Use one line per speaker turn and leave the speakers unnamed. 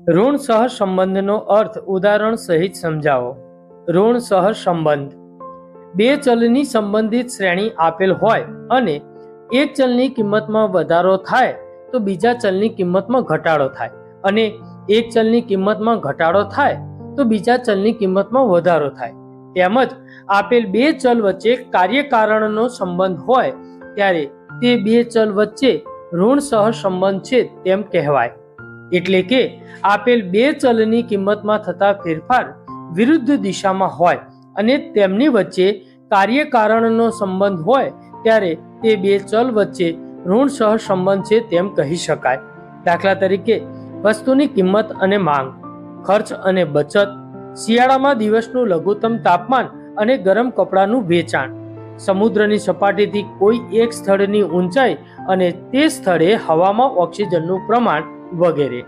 ઋણ સહસંબંધનો અર્થ ઉદાહરણ સહિત સમજાવો. ઋણ સહસંબંધ: બે ચલની સંબંધિત શ્રેણી આપેલ હોય અને એક ચલની કિંમતમાં વધારો થાય તો બીજા ચલની કિંમતમાં ઘટાડો થાય, અને એક ચલની કિંમતમાં ઘટાડો થાય તો બીજા ચલની કિંમતમાં વધારો થાય. તેમજ આપેલ બે ચલ વચ્ચે કાર્યકારણનો સંબંધ હોય ત્યારે તે બે ચલ વચ્ચે ઋણ સહસંબંધ છે તેમ કહેવાય. એટલે કે આપેલ બે ચલની કિંમતમાં થતા ફેરફાર વિરુદ્ધ દિશામાં હોય અને તેમની વચ્ચે કાર્યકારણનો સંબંધ હોય ત્યારે તે બે ચલ વચ્ચે ઋણ સહસંબંધ છે તેમ કહી શકાય. દાખલા તરીકે વસ્તુની કિંમત અને માંગ, ખર્ચ અને બચત, શિયાળામાં દિવસનું લઘુત્તમ તાપમાન અને ગરમ કપડાનું વેચાણ, સમુદ્રની સપાટીથી કોઈ એક સ્થળની ઊંચાઈ અને તે સ્થળે હવામાં ઓક્સિજનનું પ્રમાણ વગેરે.